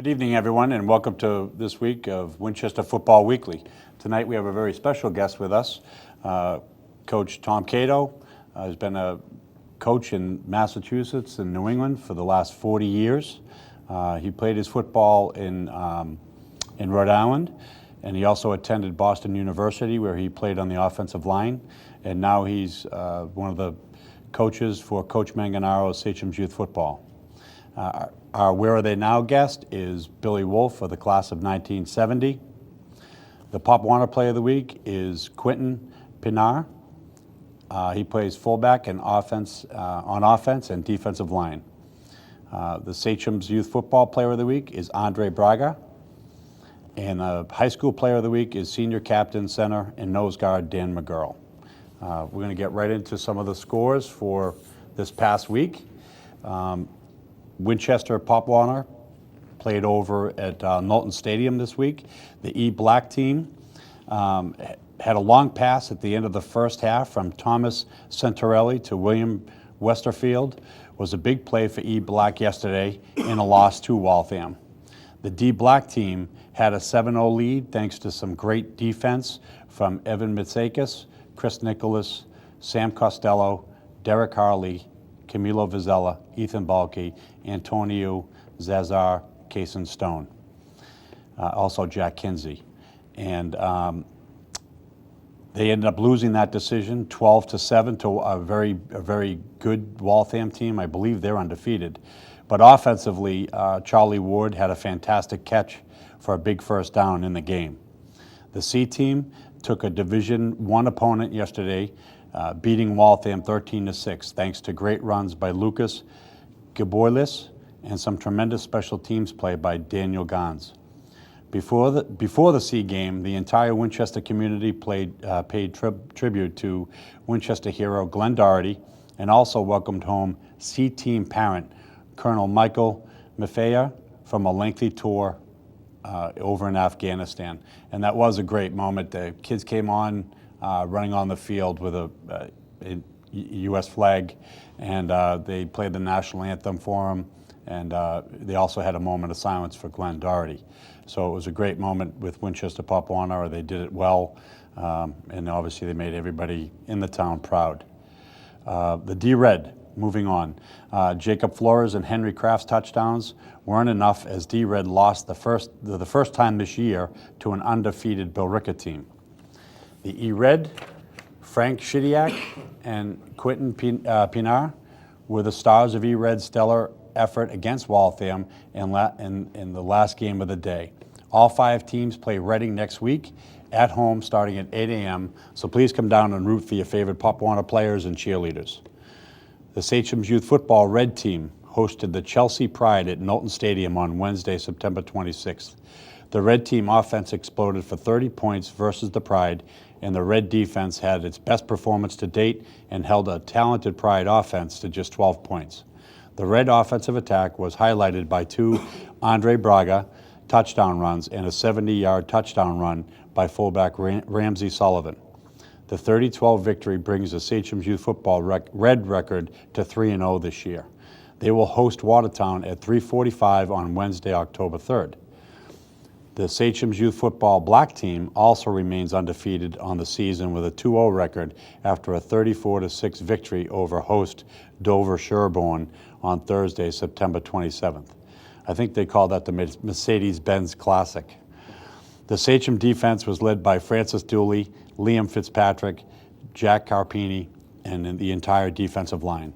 Good evening, everyone, and welcome to this week of Winchester Football Weekly. Tonight we have a very special guest with us, Coach Tom Cato. Has been a coach in Massachusetts and New England for the last 40 years. He played his football in Rhode Island, and he also attended Boston University, where he played on the offensive line. And now he's one of the coaches for Coach Manganaro's Sachem's Youth Football. Our Where Are They Now guest is Billy Wolf of the class of 1970. The Pop Warner Player of the Week is Quentin Pinar. He plays fullback and on offense and defensive line. The Sachem's Youth Football Player of the Week is Andre Braga. And the High School Player of the Week is Senior Captain, Center, and Nose Guard Dan McGurl. We're going to get right into some of the scores for this past week. Winchester Pop Warner played over at Knowlton Stadium this week. The E-Black team had a long pass at the end of the first half from Thomas Centarelli to William Westerfield. Was a big play for E-Black yesterday in a loss to Waltham. The D-Black team had a 7-0 lead thanks to some great defense from Evan Mitsakis, Chris Nicholas, Sam Costello, Derek Harley, Camilo Vizella, Ethan Balke, Antonio Zazar, Cason Stone, also Jack Kinsey. And they ended up losing that decision 12-7 to a very good Waltham team. I believe they're undefeated. But offensively, Charlie Ward had a fantastic catch for a big first down in the game. The C team took a Division I opponent yesterday, beating Waltham 13-6, thanks to great runs by Lucas Gaboilis and some tremendous special teams play by Daniel Gans. Before the C game, the entire Winchester community paid tribute to Winchester hero Glenn Doherty, and also welcomed home C team parent Colonel Michael Mafea from a lengthy tour over in Afghanistan. And that was a great moment. The kids came on running on the field with a U.S. flag, and they played the national anthem for him, and they also had a moment of silence for Glenn Doherty. So it was a great moment with Winchester Pop Warner. They did it well, and obviously they made everybody in the town proud. The D-Red, moving on. Jacob Flores and Henry Kraft's touchdowns weren't enough as D-Red lost the first time this year to an undefeated Billerica team. The E-Red, Frank Shidiak and Quentin Pinar were the stars of E-Red's stellar effort against Waltham in the last game of the day. All 5 teams play Reading next week at home starting at 8 a.m., so please come down and root for your favorite Pop Warner players and cheerleaders. The Sachem's Youth Football Red team hosted the Chelsea Pride at Knowlton Stadium on Wednesday, September 26th. The Red team offense exploded for 30 points versus the Pride, and the Red defense had its best performance to date and held a talented Pride offense to just 12 points. The Red offensive attack was highlighted by 2 Andre Braga touchdown runs and a 70-yard touchdown run by fullback Ramsey Sullivan. The 30-12 victory brings the Sachem's Youth Football Red record to 3-0 this year. They will host Watertown at 3:45 on Wednesday, October 3rd. The Sachem's Youth Football Black team also remains undefeated on the season with a 2-0 record after a 34-6 victory over host Dover Sherborne on Thursday, September 27th. I think they call that the Mercedes-Benz Classic. The Sachem defense was led by Francis Dooley, Liam Fitzpatrick, Jack Carpini, and the entire defensive line.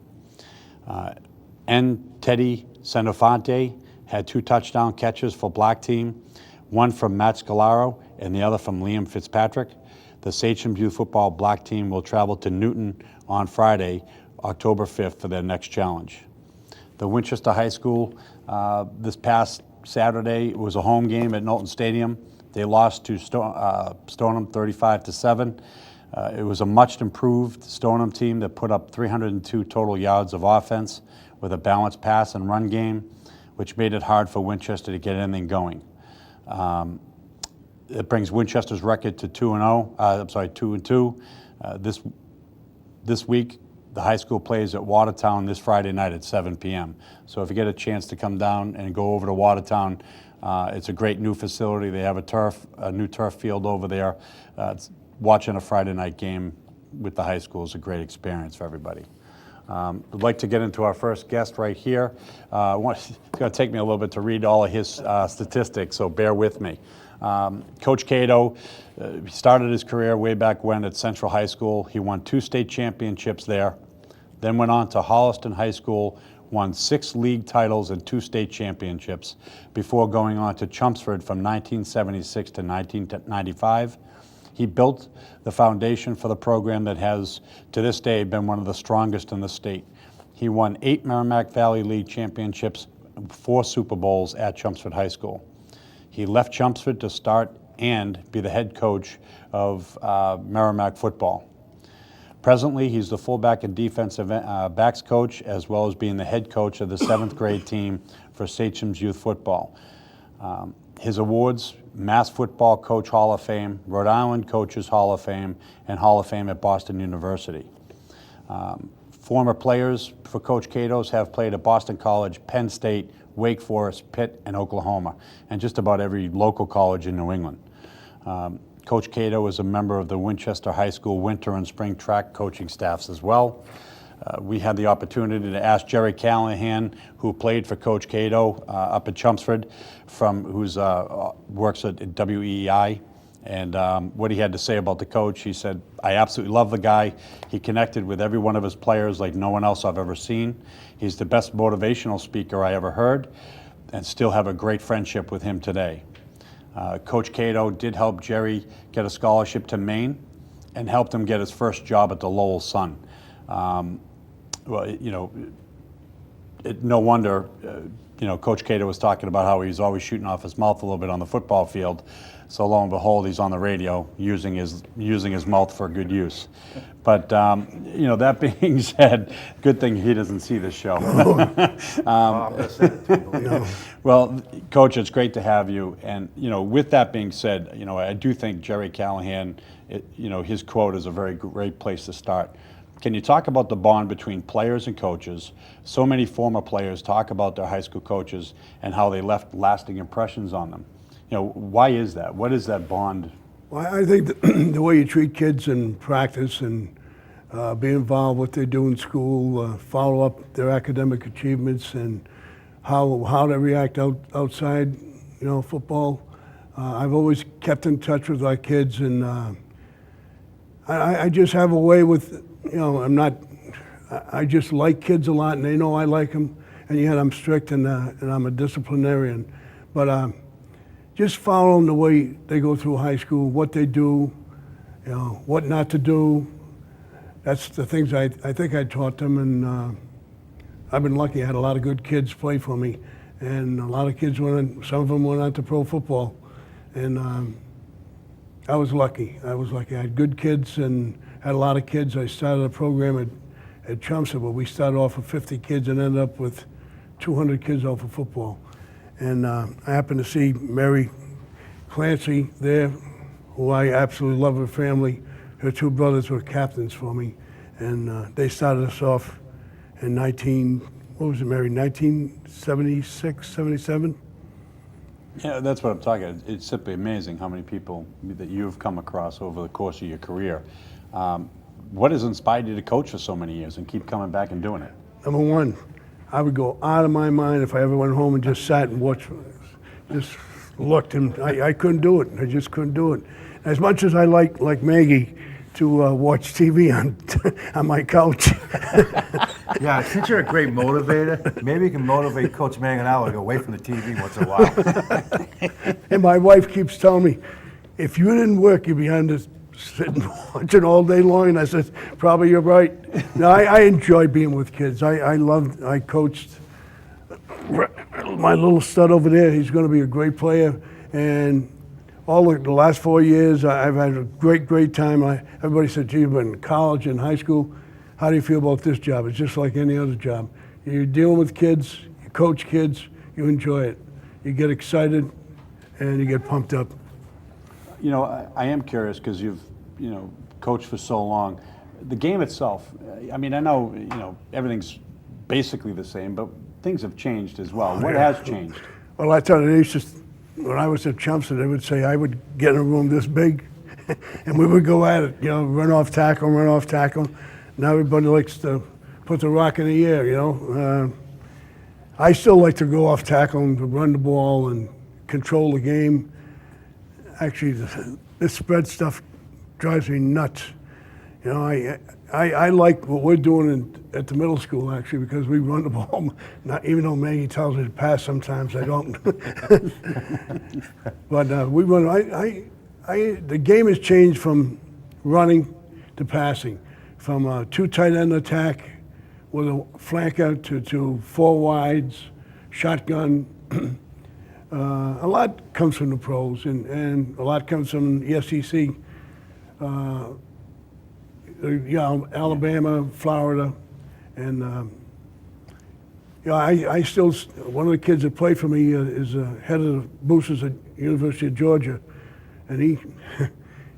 Teddy Senofante had 2 touchdown catches for Black team, one from Matt Scalaro and the other from Liam Fitzpatrick. The Sachem's Youth Football Black team will travel to Newton on Friday, October 5th for their next challenge. The Winchester High School this past Saturday was a home game at Knowlton Stadium. They lost to Stoneham 35-7. It was a much improved Stoneham team that put up 302 total yards of offense with a balanced pass and run game, which made it hard for Winchester to get anything going. It brings Winchester's record to 2-2. This week, The high school plays at Watertown this Friday night at 7 p.m. So if you get a chance to come down and go over to Watertown, it's a great new facility. They have a new turf field over there. Watching a Friday night game with the high school is a great experience for everybody. I'd like to get into our first guest right here. It's going to take me a little bit to read all of his statistics, so bear with me. Coach Cato started his career way back when at Central High School. He won 2 state championships there, then went on to Holliston High School, won 6 league titles and 2 state championships before going on to Chelmsford from 1976 to 1995. He built the foundation for the program that has, to this day, been one of the strongest in the state. He won 8 Merrimack Valley League championships, 4 Super Bowls at Chelmsford High School. He left Chelmsford to start and be the head coach of Merrimack football. Presently, he's the fullback and defensive backs coach, as well as being the head coach of the 7th grade team for Sachem's youth football. His awards: Mass Football Coach Hall of Fame, Rhode Island Coaches Hall of Fame, and Hall of Fame at Boston University. Former players for Coach Cato's have played at Boston College, Penn State, Wake Forest, Pitt, and Oklahoma, and just about every local college in New England. Coach Cato is a member of the Winchester High School winter and spring track coaching staffs as well. We had the opportunity to ask Jerry Callahan, who played for Coach Cato up at Chelmsford, who's works at WEI, and what he had to say about the coach. He said, "I absolutely love the guy. He connected with every one of his players like no one else I've ever seen. He's the best motivational speaker I ever heard, and still have a great friendship with him today." Coach Cato did help Jerry get a scholarship to Maine and helped him get his first job at the Lowell Sun. Well, no wonder, Coach Cato was talking about how he's always shooting off his mouth a little bit on the football field. So lo and behold, he's on the radio using his mouth for good use. But that being said, good thing he doesn't see this show. Well, Coach, it's great to have you. And with that being said, I do think Jerry Callahan, his quote is a very great place to start. Can you talk about the bond between players and coaches? So many former players talk about their high school coaches and how they left lasting impressions on them. Why is that? What is that bond? Well, I think the way you treat kids in practice and be involved with what they do in school, follow up their academic achievements, and how they react outside, football. I've always kept in touch with our kids, and I just have a way with, I just like kids a lot, and they know I like them, and yet I'm strict and I'm a disciplinarian. But just follow them the way they go through high school, what they do, what not to do. That's the things I think I taught them, and I've been lucky. I had a lot of good kids play for me, and a lot of kids some of them went on to pro football, and I was lucky. I had good kids and had a lot of kids. I started a program at Chelmsford, but we started off with 50 kids and ended up with 200 kids out for football. And I happened to see Mary Clancy there, who I absolutely love her family. Her 2 brothers were captains for me, and they started us off in 1976, 77? Yeah, that's what I'm talking about. It's simply amazing how many people that you've come across over the course of your career. What has inspired you to coach for so many years and keep coming back and doing it? Number one, I would go out of my mind if I ever went home and just sat and watched, just looked, and I couldn't do it. I just couldn't do it. As much as I like Maggie to watch TV on my couch. Yeah, since you're a great motivator, maybe you can motivate Coach Manganello to go away from the TV once in a while. And my wife keeps telling me, if you didn't work, you'd be on this sitting watching all day long. And I said, probably you're right. No, I enjoy being with kids. I coached my little stud over there. He's going to be a great player. And all the last 4 years, I've had a great time. Everybody said, gee, you've been in college and high school. How do you feel about this job? It's just like any other job. You're dealing with kids, you coach kids, you enjoy it. You get excited and you get pumped up. I am curious because you've, coached for so long. The game itself, I mean, I know, everything's basically the same, but things have changed as well. What has changed? Well, I tell you, they used to, when I was at Chelmsford, they would say I would get in a room this big, and we would go at it, run off tackle, run off tackle. Now everybody likes to put the rock in the air, I still like to go off tackle and run the ball and control the game. Actually, this spread stuff drives me nuts. I like what we're doing at the middle school, actually, because we run the ball. Not, even though Maggie tells me to pass sometimes, I don't. But we run. The game has changed from running to passing, from a two tight end attack with a flanker to four wides, shotgun. A lot comes from the pros, and a lot comes from the SEC. Alabama, Florida, and I still, one of the kids that played for me is head of the boosters at University of Georgia, and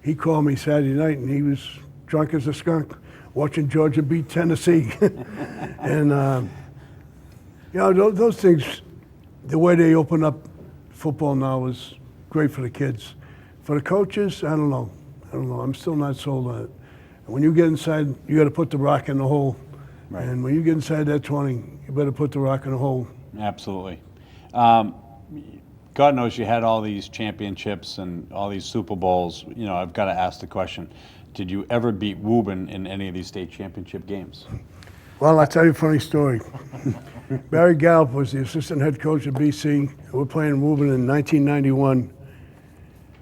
he called me Saturday night, and he was drunk as a skunk watching Georgia beat Tennessee. And those things, the way they open up football now is great for the kids. For the coaches, I don't know. I'm still not sold on it. When you get inside, you got to put the rock in the hole. Right. And when you get inside that 20, you better put the rock in the hole. Absolutely. God knows you had all these championships and all these Super Bowls. I've got to ask the question, did you ever beat Woburn in any of these state championship games? Well, I'll tell you a funny story. Barry Gallup was the assistant head coach at BC. We're playing Woburn in 1991.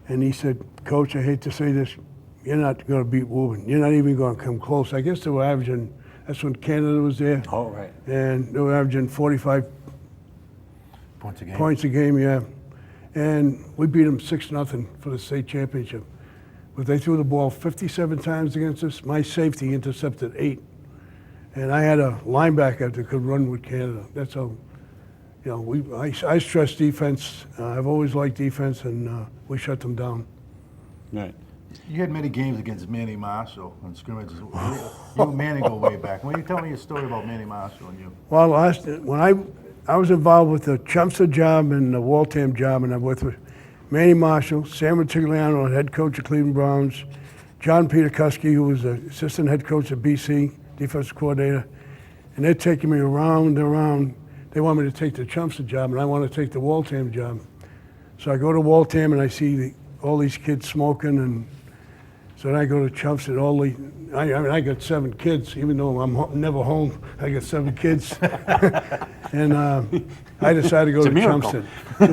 And he said, Coach, I hate to say this, you're not going to beat Woburn. You're not even going to come close. I guess they were averaging, that's when Canada was there. Oh, right. And they were averaging 45 points a game, yeah. And we beat them 6-0 for the state championship. But they threw the ball 57 times against us. My safety intercepted 8. And I had a linebacker that could run with Canada. That's how, I stress defense. I've always liked defense, and we shut them down. Right. You had many games against Manny Marshall and scrimmages. You and Manny go way back. Why don't you tell me a story about Manny Marshall and you? Well, when I was involved with the Chelmsford job and the Waltham job, and I worked with Manny Marshall, Sam Rutigliano, head coach of Cleveland Browns, John Peter Kuski, who was the assistant head coach at BC, defensive coordinator, and they're taking me around and around. They want me to take the Chelmsford job, and I want to take the Waltham job. So I go to Waltham, and I see all these kids smoking, and so then I go to Chelmsford. I got 7 kids, even though I'm never home. I got 7 kids, and I decided to go to Chelmsford.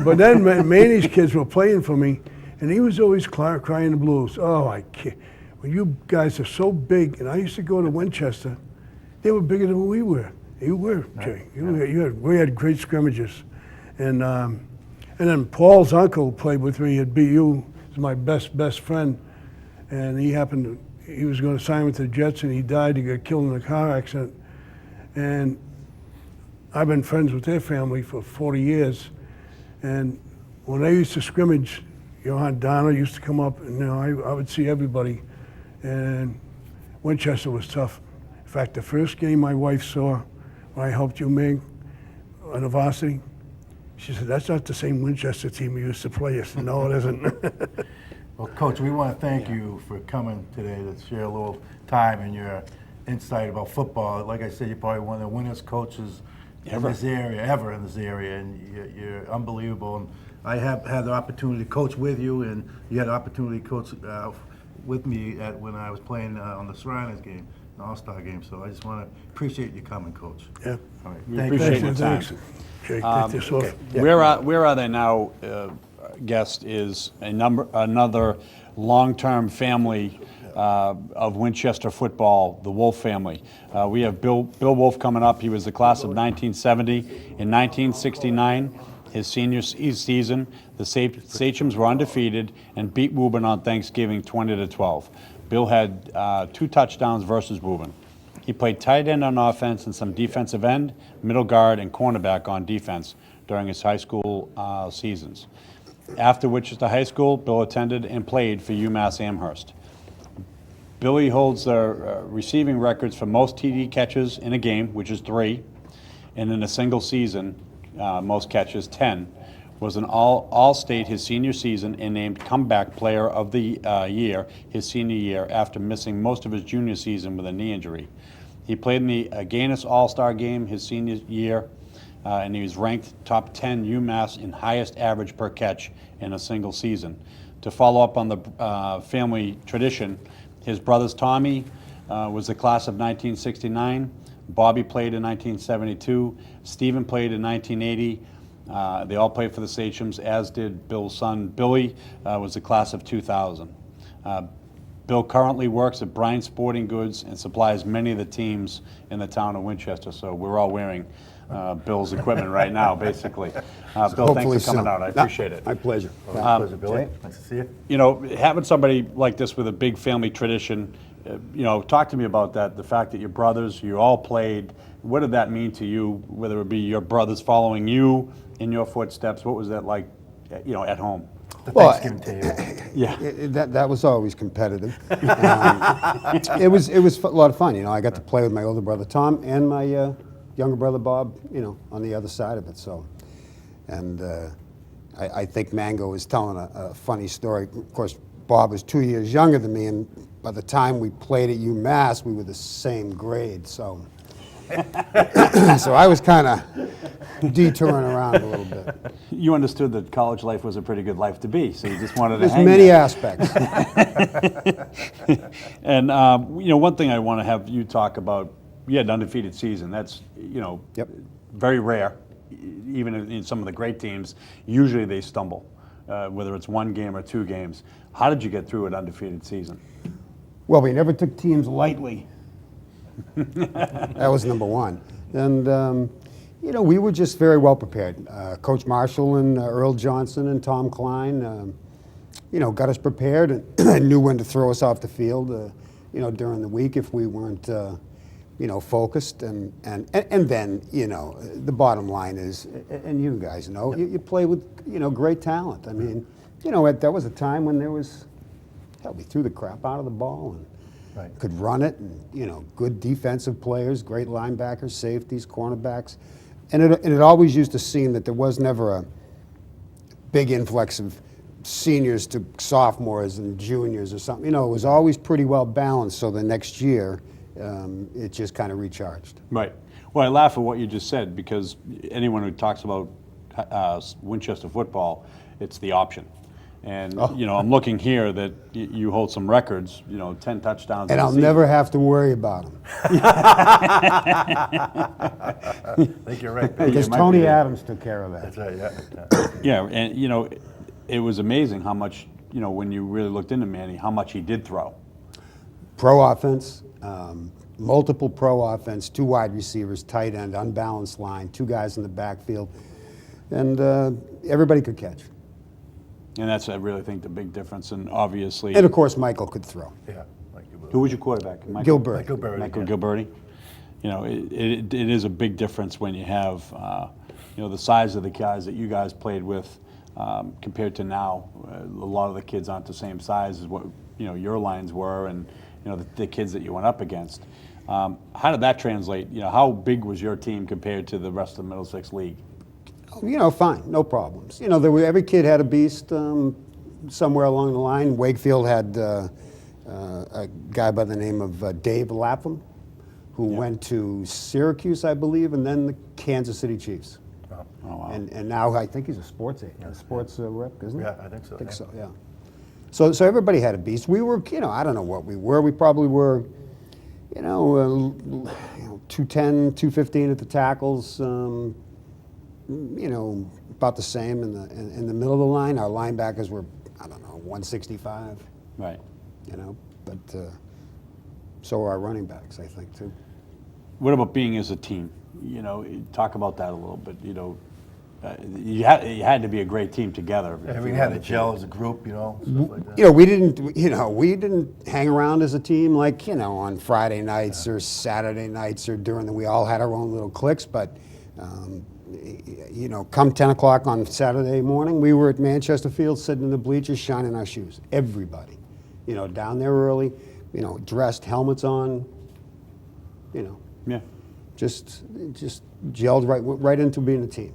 But then Manny's kids were playing for me, and he was always crying the blues. Oh, I can't. Well, you guys are so big, and I used to go to Winchester. They were bigger than we were. You were, Jay. We had great scrimmages, and then Paul's uncle played with me at BU. He's my best friend. And he was going to sign with the Jets, and he died. He got killed in a car accident. And I've been friends with their family for 40 years. And when they used to scrimmage, Johan Donner used to come up, and I would see everybody. And Winchester was tough. In fact, the first game my wife saw when I helped you, Meg, on the varsity, she said, "That's not the same Winchester team we used to play." I said, "No, it isn't." Well, Coach, we want to thank you for coming today to share a little time and your insight about football. Like I said, you're probably one of the winningest coaches ever in this area, and you're unbelievable. And I have had the opportunity to coach with you, and you had the opportunity to coach with me when I was playing on the Shriners game, the All-Star game. So I just want to appreciate you coming, Coach. Yeah. All right. We appreciate your time. Jake, take this off. Where are they now? Guest is another long-term family of Winchester football, the Wolf family. We have Bill Wolf coming up. He was the class of 1970. In 1969, his senior season, the Sachems were undefeated and beat Woburn on Thanksgiving 20-12. Bill had 2 touchdowns versus Woburn. He played tight end on offense and some defensive end, middle guard, and cornerback on defense during his high school seasons. After Winchester High School, Bill attended and played for UMass Amherst. Billy holds the receiving records for most TD catches in a game, which is 3, and in a single season, most catches, 10. Was an all-state his senior season and named comeback player of the year his senior year after missing most of his junior season with a knee injury. He played in the Gaines All-Star game his senior year, and he was ranked top 10 UMass in highest average per catch in a single season. To follow up on the family tradition, his brothers Tommy was the class of 1969, Bobby played in 1972, Stephen played in 1980. They all played for the Sachems, as did Bill's son Billy, was the class of 2000. Bill currently works at Bryan Sporting Goods and supplies many of the teams in the town of Winchester, so we're all wearing Bill's equipment right now, basically. Bill, thanks for coming out. I appreciate it. My pleasure. Pleasure, Billy. Nice to see you. You know, having somebody like this with a big family tradition, you know, talk to me about that, the fact that your brothers, you all played. What did that mean to you, whether it be your brothers following you in your footsteps? What was that like, you know, at home? The Well, Thanksgiving table. Yeah. That was always competitive. It was a lot of fun. You know, I got to play with my older brother Tom and my younger brother Bob. You know, on the other side of it. So, and I think Mango was telling a funny story. Of course, Bob was 2 years younger than me, and by the time we played at UMass, we were the same grade. So. So I was kind of detouring around a little bit. You understood that college life was a pretty good life to be, so you just wanted to There's hang many there. aspects. And, you know, one thing I want to have you talk about, you had an undefeated season. That's, you know, Yep. very rare. Even in some of the great teams, usually they stumble, whether it's one game or 2 games. How did you get through an undefeated season? Well, we never took teams lightly. That was number one. And, you know, we were just very well prepared. Coach Marshall and Earl Johnson and Tom Klein, you know, got us prepared and knew when to throw us off the field, you know, during the week if we weren't, you know, focused. And then, you know, the bottom line is, and you guys know, you play with, you know, great talent. I mean, you know, that was a time when there was, hell, we threw the crap out of the ball and Right. could run it, and you know, good defensive players, great linebackers, safeties, cornerbacks, and it always used to seem that there was never a big influx of seniors to sophomores and juniors or something. You know, it was always pretty well balanced. So the next year, it just kind of recharged. Right. Well, I laugh at what you just said because anyone who talks about Winchester football, it's the option. And, you know, I'm looking here that you hold some records, you know, 10 touchdowns. And I'll never have to worry about them. I think you're right, Billy. Because might Tony be. Adams took care of that. That's right, yeah. Yeah, and, you know, it was amazing how much, you know, when you really looked into Manny, how much he did throw. Pro offense, multiple pro offense, 2 wide receivers, tight end, unbalanced line, 2 guys in the backfield, and everybody could catch. And that's, I really think, the big difference. And obviously, And of course, Michael could throw. Yeah, like you will. who was your quarterback? Michael? Gilbert. Michael Berry, Michael yeah. Gilberti. You know, it is a big difference when you have, you know, the size of the guys that you guys played with compared to now. A lot of the kids aren't the same size as what, you know, your lines were and, you know, the kids that you went up against. How did that translate? You know, how big was your team compared to the rest of the Middlesex League? You know, fine, no problems. You know, every kid had a beast somewhere along the line. Wakefield had a guy by the name of Dave Lapham, who went to Syracuse, I believe, and then the Kansas City Chiefs. Oh, wow. And now I think he's a sports rep, isn't he? Yeah, I think so. I think so, yeah. So everybody had a beast. We were, you know, I don't know what we were. We probably were, you know, 210, 215 at the tackles. You know, about the same in the middle of the line. Our linebackers were, I don't know, 165. Right. You know, but so are our running backs, I think, too. What about being as a team? You know, talk about that a little bit. You know, you had to be a great team together. Yeah, we had a gel as a group, you know, stuff like that. You know, we didn't hang around as a team like, you know, on Friday nights or Saturday nights or during we all had our own little cliques, but you know, come 10 o'clock on Saturday morning, we were at Manchester Field sitting in the bleachers shining our shoes. Everybody. You know, down there early, dressed, helmets on, Yeah. just gelled right into being a team.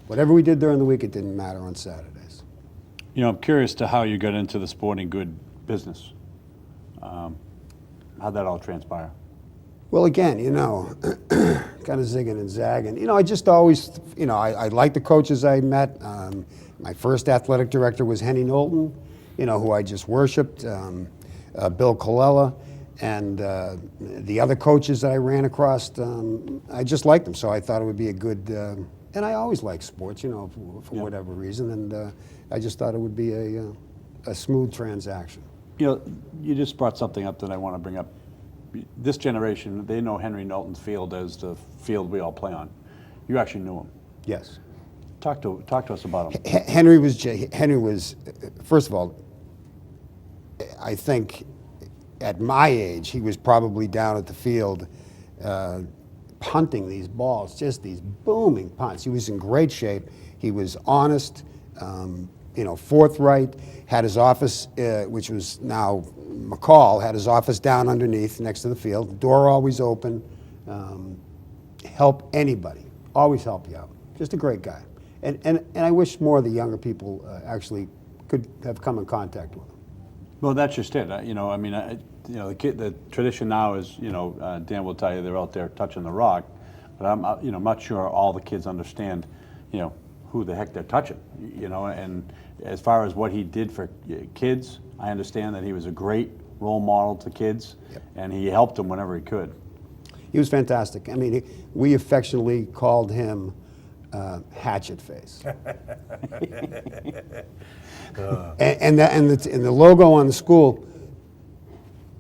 Whatever we did during the week, it didn't matter on Saturdays. I'm curious to how you got into the sporting good business. How'd that all transpire? Well, again, kind of zigging and zagging. I just always, I liked the coaches I met. My first athletic director was Henny Knowlton, who I just worshipped, Bill Colella, and the other coaches that I ran across, I just liked them. So I thought it would be a good, and I always liked sports, for whatever reason, and I just thought it would be a smooth transaction. You just brought something up that I want to bring up. This generation, they know Henry Knowlton's field as the field we all play on. You actually knew him. Yes. Talk to us about him. Henry was, first of all, I think at my age, he was probably down at the field punting these balls, just these booming punts. He was in great shape. He was honest, forthright, had his office, which was now McCall, had his office down underneath next to the field, door always open, help anybody, always help you out. Just a great guy. And I wish more of the younger people actually could have come in contact with him. Well, that's just it. The tradition now is, Dan will tell you they're out there touching the rock, but I'm not sure all the kids understand, who the heck they're touching, and as far as what he did for kids, I understand that he was a great role model to kids, and he helped them whenever he could. He was fantastic. I mean, we affectionately called him Hatchet Face. and the logo on the school,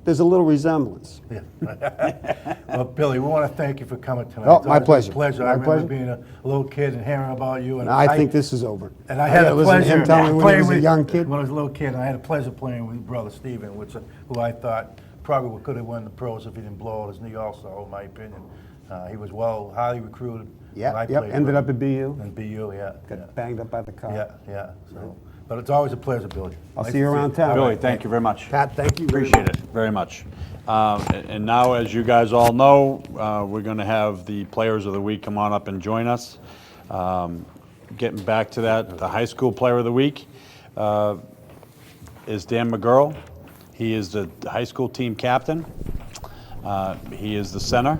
there's a little resemblance. Well, Billy, we want to thank you for coming tonight. Oh, my pleasure. Pleasure. I remember being a little kid and hearing about you. And I think this is over. And I had a listen to pleasure him tell me when he playing was a young kid. When I was a little kid, and I had a pleasure playing with brother Steven, who I thought probably could have won the pros if he didn't blow out his knee also, in my opinion. He was highly recruited. Ended up at BU. And BU, Got banged up by the car. Yeah. So, but it's always a pleasure, Billy. I'll Nice see you to around town. Billy, thank you very much. Pat, thank you. Appreciate it very much. And now, as you guys all know, we're going to have the Players of the Week come on up and join us. Getting back to that, the high school Player of the Week is Dan McGurl. He is the high school team captain. He is the center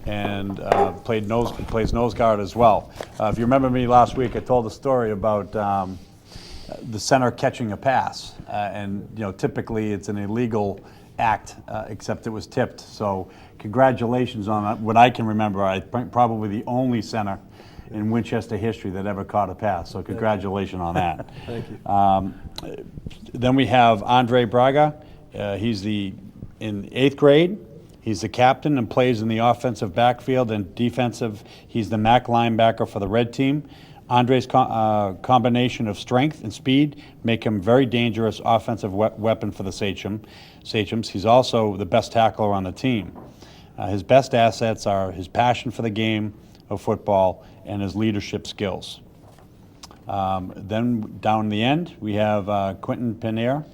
and plays nose guard as well. If you remember me last week, I told a story about the center catching a pass, and typically it's an illegal act, except it was tipped. So congratulations on that. What I can remember, I think probably the only center in Winchester history that ever caught a pass. So congratulations on that. Thank you. Then we have Andre Braga. He's in 8th grade. He's the captain and plays in the offensive backfield and defensive. He's the MAC linebacker for the red team. Andre's combination of strength and speed make him very dangerous offensive weapon for the Sachems. He's also the best tackler on the team. His best assets are his passion for the game of football and his leadership skills. Then down in the end, we have Quentin Penier.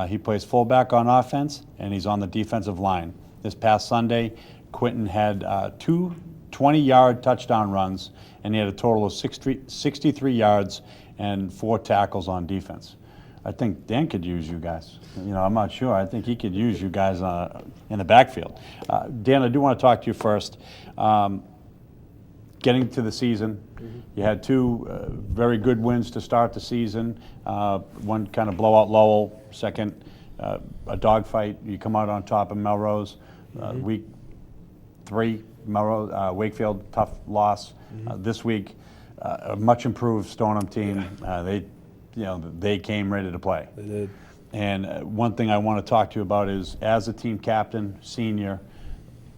He plays fullback on offense, and he's on the defensive line. This past Sunday, Quentin had 2 20-yard touchdown runs, and he had a total of 63 yards and 4 tackles on defense. I think Dan could use you guys. I'm not sure. I think he could use you guys in the backfield. Dan, I do want to talk to you first. Getting to the season, you had 2 very good wins to start the season. One kind of blowout Lowell, second a dogfight. You come out on top of Melrose. Week 3, Melrose, Wakefield, tough loss. This week, a much improved Stoneham team. They came ready to play. They did. And one thing I want to talk to you about is, as a team captain, senior,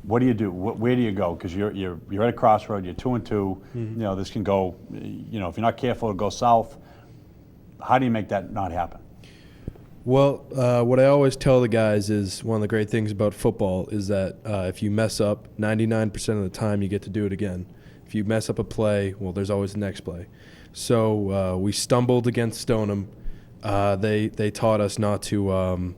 what do you do? Where do you go? Because you're at a crossroad. You're 2-2. This can go. If you're not careful, it'll go south. How do you make that not happen? Well, what I always tell the guys is one of the great things about football is that if you mess up, 99% of the time you get to do it again. If you mess up a play, well, there's always the next play. So we stumbled against Stoneham. They taught us not to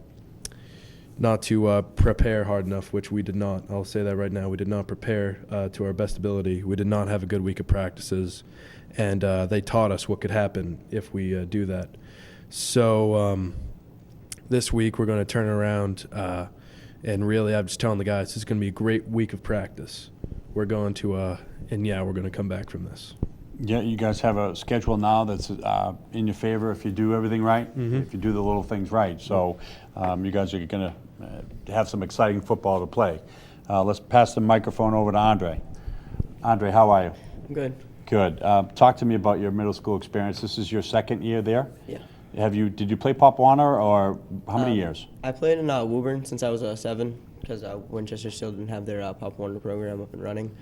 not to prepare hard enough, which we did not. I'll say that right now. We did not prepare to our best ability. We did not have a good week of practices, and they taught us what could happen if we do that. So this week we're going to turn around, and really I'm just telling the guys this is going to be a great week of practice. We're going to, we're going to come back from this. Yeah, you guys have a schedule now that's in your favor if you do everything right, if you do the little things right. So you guys are going to have some exciting football to play. Let's pass the microphone over to Andre. Andre, how are you? I'm good. Good. Talk to me about your middle school experience. This is your second year there? Yeah. Did you play Pop Warner, or how many years? I played in Woburn since I was 7 because Winchester still didn't have their Pop Warner program up and running.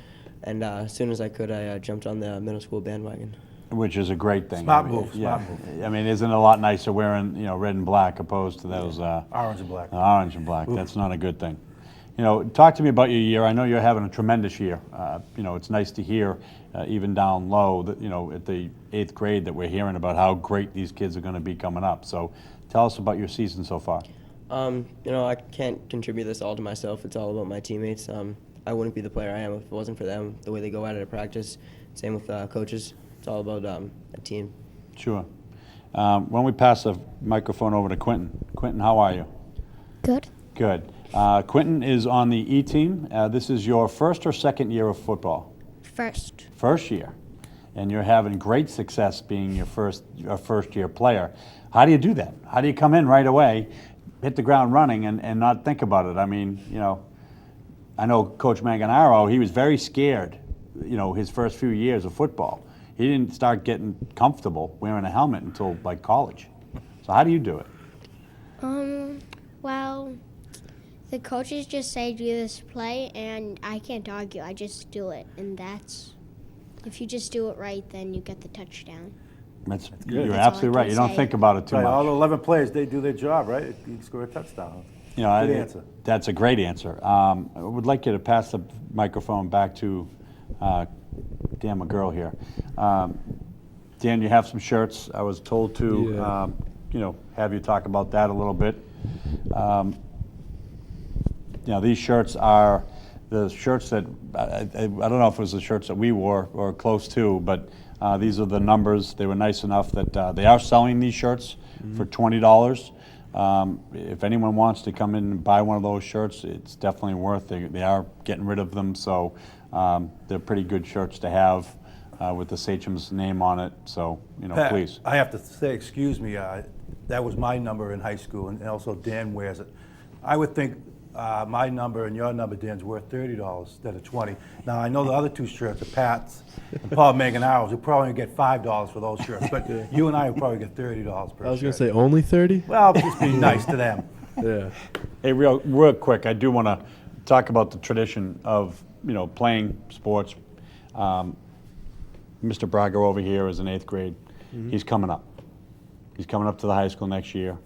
And as soon as I could, I jumped on the middle school bandwagon. Which is a great thing. Smart I mean, move, yeah. smart move. I mean, isn't it a lot nicer wearing red and black opposed to those Orange and black. orange and black? That's not a good thing. Talk to me about your year. I know you're having a tremendous year. It's nice to hear, even down low, that at the 8th grade, that we're hearing about how great these kids are going to be coming up. So, tell us about your season so far. I can't contribute this all to myself. It's all about my teammates. I wouldn't be the player I am if it wasn't for them, the way they go at it at practice. Same with coaches. It's all about a team. Sure. When we pass the microphone over to Quentin. Quentin, how are you? Good. Good. Quentin is on the E team. This is your first or second year of football? First. First year. And you're having great success being your first year player. How do you do that? How do you come in right away, hit the ground running, and not think about it? I mean, I know Coach Manganaro, he was very scared, his first few years of football. He didn't start getting comfortable wearing a helmet until like college. So how do you do it? Well, the coaches just say do this play, and I can't argue. I just do it, and if you just do it right, then you get the touchdown. You're That's all absolutely I right. can You don't say. think about it too Right, much. all 11 players, they do their job, right? You score a touchdown. Good answer. That's a great answer. I would like you to pass the microphone back to Dan McGurl here. Dan, you have some shirts. I was told to, have you talk about that a little bit. These shirts are the shirts that I don't know if it was the shirts that we wore or close to, but these are the numbers. They were nice enough that they are selling these shirts for $20. If anyone wants to come in and buy one of those shirts, it's definitely worth it. They are getting rid of them, so they're pretty good shirts to have with the Sachem's name on it. So, Pat, please. I have to say, excuse me, that was my number in high school, and also Dan wears it. I would think my number and your number, Dan's, worth $30 instead of $20. Now, I know the other two shirts are Pat's and Paul Manganaro's. We'll probably get $5 for those shirts, but you and I will probably get $30 per shirt. I was going to say only 30? Well, just be nice to them. Yeah. Hey, real quick, I do want to talk about the tradition of, playing sports. Mr. Braga over here is in 8th grade. He's coming up. He's coming up to the high school next year.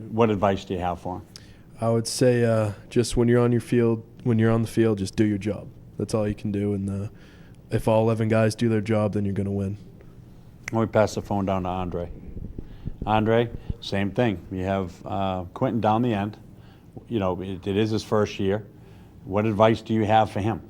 What advice do you have for him? I would say just when you're on the field, just do your job. That's all you can do. And if all 11 guys do their job, then you're going to win. Let me pass the phone down to Andre. Andre, same thing. You have Quentin down the end. It is his first year. What advice do you have for him?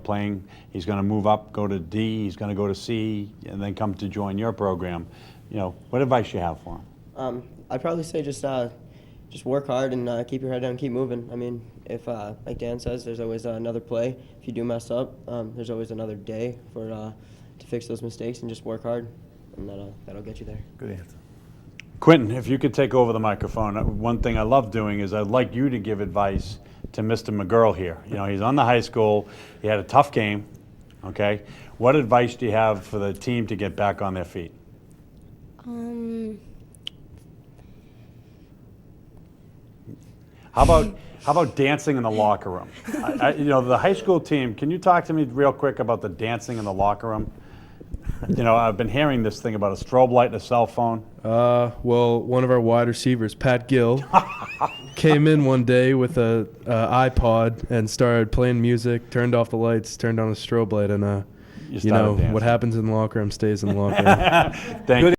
Playing, he's going to move up, go to D, he's going to go to C, and then come to join your program. What advice do you have for him? I'd probably say just work hard and keep your head down, keep moving. I mean, if like Dan says, there's always another play. If you do mess up, there's always another day to fix those mistakes, and just work hard, and that'll get you there. Good answer. Quentin, if you could take over the microphone. One thing I love doing is I'd like you to give advice to Mr. McGurl here. He's on the high school. He had a tough game, okay? What advice do you have for the team to get back on their feet? How about dancing in the locker room? The high school team, can you talk to me real quick about the dancing in the locker room? I've been hearing this thing about a strobe light and a cell phone. Well, one of our wide receivers, Pat Gill, came in one day with a iPod and started playing music, turned off the lights, turned on a strobe light, and You started dancing. what happens in the locker room stays in the locker room. Thank you.